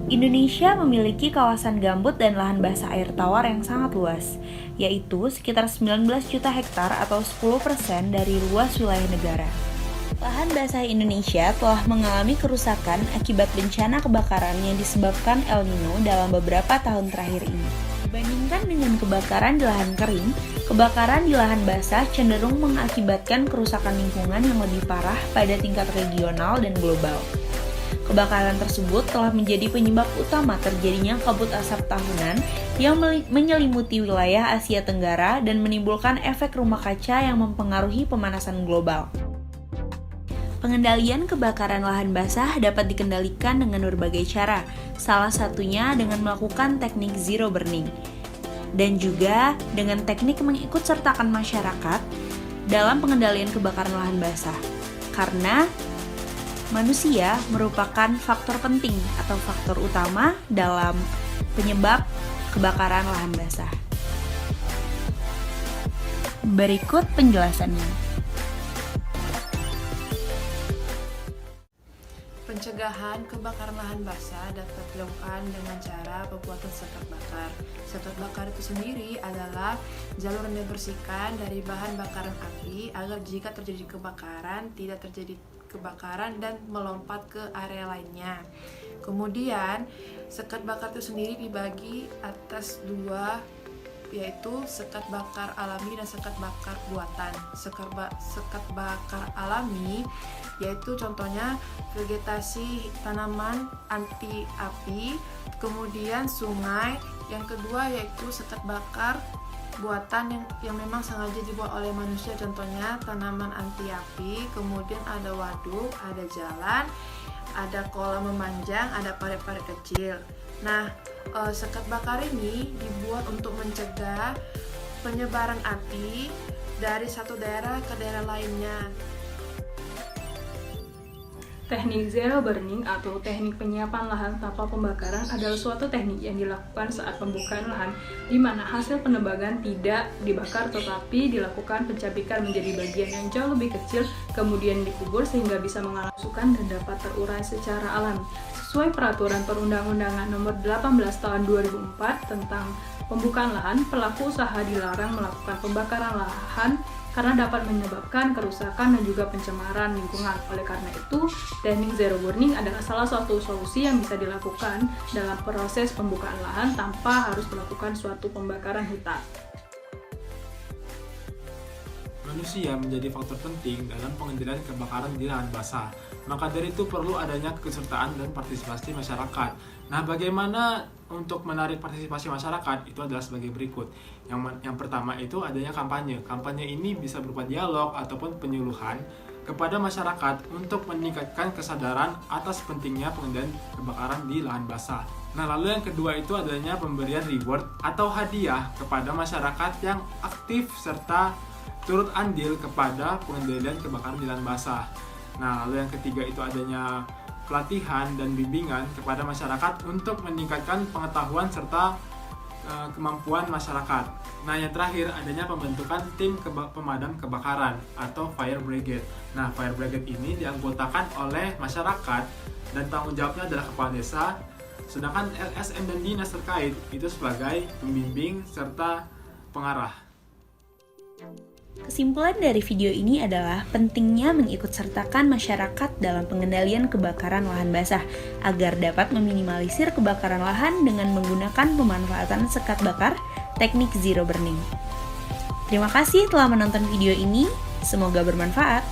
Indonesia memiliki kawasan gambut dan lahan basah air tawar yang sangat luas, yaitu sekitar 19 juta hektar atau 10% dari luas wilayah negara. Lahan basah Indonesia telah mengalami kerusakan akibat bencana kebakaran yang disebabkan El Nino dalam beberapa tahun terakhir ini. Dibandingkan dengan kebakaran di lahan kering, kebakaran di lahan basah cenderung mengakibatkan kerusakan lingkungan yang lebih parah pada tingkat regional dan global. Kebakaran tersebut telah menjadi penyebab utama terjadinya kabut asap tahunan yang menyelimuti wilayah Asia Tenggara dan menimbulkan efek rumah kaca yang mempengaruhi pemanasan global. Pengendalian kebakaran lahan basah dapat dikendalikan dengan berbagai cara, salah satunya dengan melakukan teknik zero burning, dan juga dengan teknik mengikut sertakan masyarakat dalam pengendalian kebakaran lahan basah. Karena manusia merupakan faktor penting atau faktor utama dalam penyebab kebakaran lahan basah. Berikut penjelasannya. Pencegahan kebakaran lahan basah dapat dilakukan dengan cara pembuatan sekat bakar. Sekat bakar itu sendiri adalah jalur yang dibersihkan dari bahan bakaran api agar jika terjadi kebakaran tidak terjadi kebakaran dan melompat ke area lainnya. Kemudian sekat bakar itu sendiri dibagi atas dua, yaitu sekat bakar alami dan sekat bakar buatan. Sekat bakar alami yaitu contohnya vegetasi tanaman anti api, kemudian sungai. Yang kedua yaitu sekat bakar buatan yang memang sengaja dibuat oleh manusia, contohnya tanaman anti api, kemudian ada waduk, ada jalan, ada kolam memanjang, ada parit-parit kecil. Nah, sekat bakar ini dibuat untuk mencegah penyebaran api dari satu daerah ke daerah lainnya. Teknik zero burning atau teknik penyiapan lahan tanpa pembakaran adalah suatu teknik yang dilakukan saat pembukaan lahan di mana hasil penebangan tidak dibakar tetapi dilakukan pencabikan menjadi bagian yang jauh lebih kecil kemudian dikubur sehingga bisa mengalahkan dan dapat terurai secara alami. Sesuai peraturan perundang-undangan nomor 18 tahun 2004 tentang pembukaan lahan, pelaku usaha dilarang melakukan pembakaran lahan karena dapat menyebabkan kerusakan dan juga pencemaran lingkungan. Oleh karena itu, teknik zero burning adalah salah satu solusi yang bisa dilakukan dalam proses pembukaan lahan tanpa harus melakukan suatu pembakaran hutan. Manusia menjadi faktor penting dalam pengendalian kebakaran di lahan basah. Maka dari itu perlu adanya kesertaan dan partisipasi masyarakat. Nah, bagaimana untuk menarik partisipasi masyarakat? Itu adalah sebagai berikut. Yang pertama itu adanya kampanye. Kampanye ini bisa berupa dialog ataupun penyuluhan kepada masyarakat untuk meningkatkan kesadaran atas pentingnya pengendalian kebakaran di lahan basah. Nah, lalu yang kedua itu adanya pemberian reward atau hadiah kepada masyarakat yang aktif serta turut andil kepada pengendalian kebakaran di lahan basah. Nah, lalu yang ketiga itu adanya pelatihan dan bimbingan kepada masyarakat untuk meningkatkan pengetahuan serta kemampuan masyarakat. Nah, yang terakhir adanya pembentukan tim pemadam kebakaran atau fire brigade. Nah, fire brigade ini dianggotakan oleh masyarakat dan tanggung jawabnya adalah kepala desa, sedangkan LSM dan dinas terkait itu sebagai pembimbing serta pengarah. Kesimpulan dari video ini adalah pentingnya mengikutsertakan masyarakat dalam pengendalian kebakaran lahan basah agar dapat meminimalisir kebakaran lahan dengan menggunakan pemanfaatan sekat bakar, teknik zero burning. Terima kasih telah menonton video ini, semoga bermanfaat.